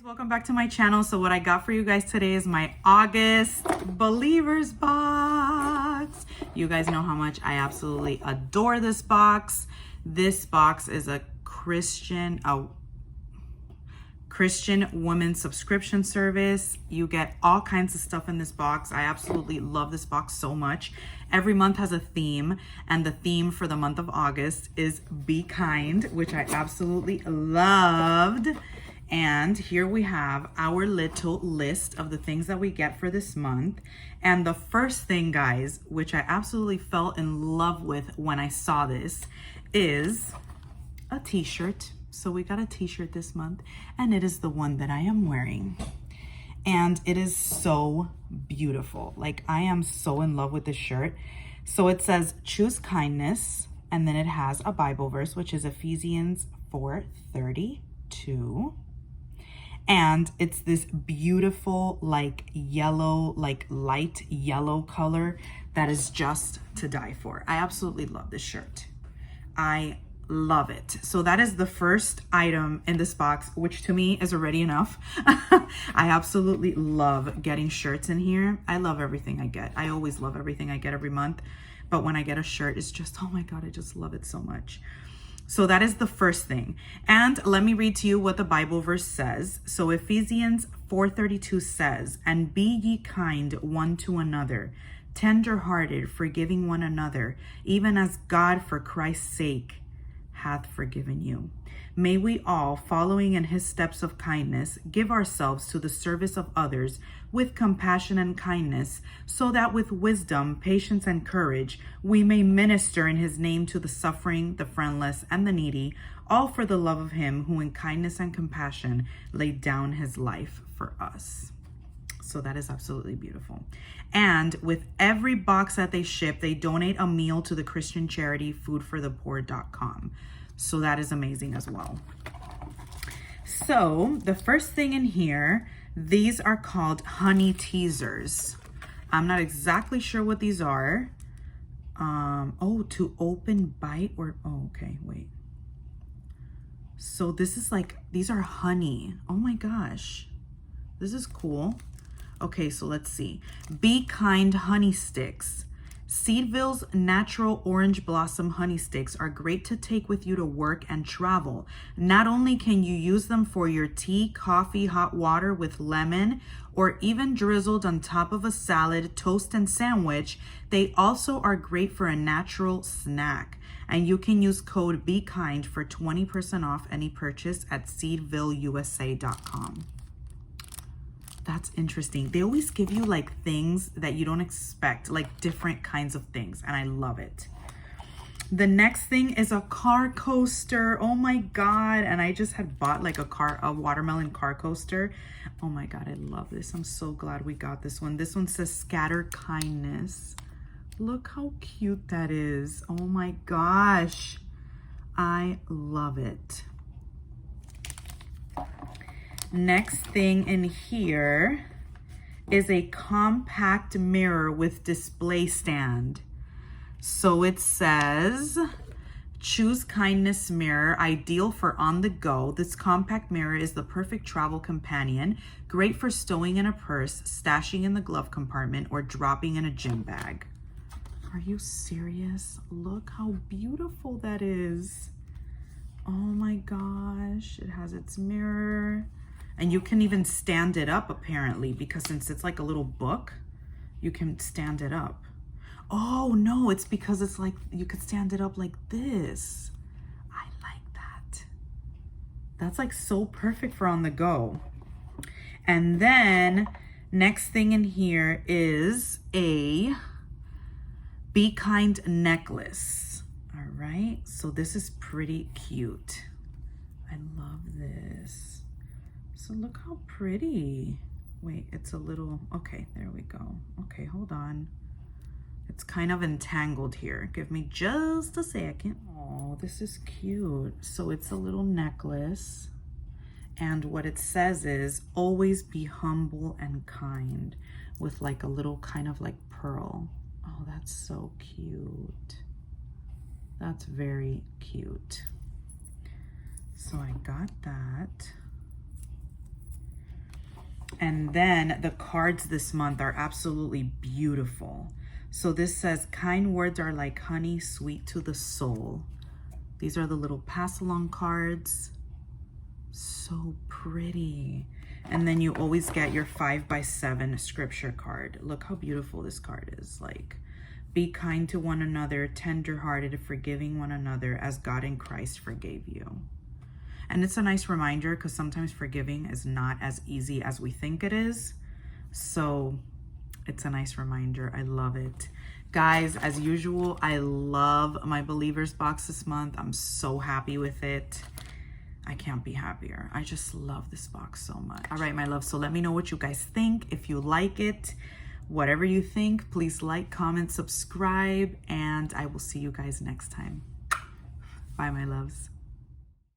welcome back to my channel. So what I got for you guys today is my August Believers box. You guys know how much I absolutely adore this box. This box is a Christian women's subscription service. You get all kinds of stuff in this box. I absolutely love this box so much. Every month has a theme, and the theme for the month of August is Be Kind, which I absolutely loved. And here we have our little list of the things that we get for this month. And the first thing, guys, which I absolutely fell in love with when I saw this, is a t-shirt. So we got a t-shirt this month, and it is the one that I am wearing. And it is so beautiful. Like, I am so in love with this shirt. So it says, choose kindness. And then it has a Bible verse, which is Ephesians 4:32. And it's this beautiful, like yellow, like light yellow color that is just to die for. I absolutely love this shirt. I love it. So that is the first item in this box, which to me is already enough. I absolutely love getting shirts in here. I love everything I get. I always love everything I get every month. But when I get a shirt, it's just, oh my God, I just love it so much. So that is the first thing. And let me read to you what the Bible verse says. So Ephesians 4:32 says, and be ye kind one to another, tender-hearted, forgiving one another, even as God for Christ's sake hath forgiven you. May we all, following in his steps of kindness, give ourselves to the service of others with compassion and kindness, so that with wisdom, patience, and courage, we may minister in his name to the suffering, the friendless, and the needy, all for the love of him who in kindness and compassion laid down his life for us. So that is absolutely beautiful. And with every box that they ship, they donate a meal to the Christian charity foodforthepoor.com. So that is amazing as well. So the first thing in here, these are called honey teasers. I'm not exactly sure what these are. Oh, to open, bite, or, oh, okay, wait. So this is like, these are honey. Oh my gosh, this is cool. Okay, so let's see. Be Kind honey sticks. Seedville's natural orange blossom honey sticks are great to take with you to work and travel. Not only can you use them for your tea, coffee, hot water with lemon, or even drizzled on top of a salad, toast, and sandwich, they also are great for a natural snack. And you can use code BeKind for 20% off any purchase at seedvilleusa.com. That's interesting. They always give you like things that you don't expect, like different kinds of things, and I love it. The next thing is a car coaster. Oh my God. And I just had bought like a watermelon car coaster. Oh my God, I love this. I'm so glad we got this one. This one says scatter kindness. Look how cute that is. Oh my gosh. I love it. Next thing in here is a compact mirror with display stand. So it says, choose kindness mirror, ideal for on the go. This compact mirror is the perfect travel companion, great for stowing in a purse, stashing in the glove compartment, or dropping in a gym bag. Are you serious? Look how beautiful that is. Oh my gosh, it has its mirror. And you can even stand it up apparently, because since it's like a little book, you can stand it up. Oh no, it's because it's like, you could stand it up like this. I like that. That's like so perfect for on the go. And then next thing in here is a Be Kind necklace. All right, so this is pretty cute. I love this. So look how pretty. Wait, it's a little, okay, there we go. Okay, hold on. It's kind of entangled here. Give me just a second. Oh, this is cute. So it's a little necklace. And what it says is, always be humble and kind, with like a little kind of like pearl. Oh, that's so cute. That's very cute. So I got that. And then the cards this month are absolutely beautiful. So this says, kind words are like honey, sweet to the soul. These are the little pass-along cards. So pretty. And then you always get your 5x7 scripture card. Look how beautiful this card is. Like, be kind to one another, tender-hearted, forgiving one another as God in Christ forgave you. And it's a nice reminder because sometimes forgiving is not as easy as we think it is. So it's a nice reminder. I love it. Guys, as usual, I love my Believers box this month. I'm so happy with it. I can't be happier. I just love this box so much. All right, my love. So let me know what you guys think. If you like it, whatever you think, please like, comment, subscribe, and I will see you guys next time. Bye, my loves.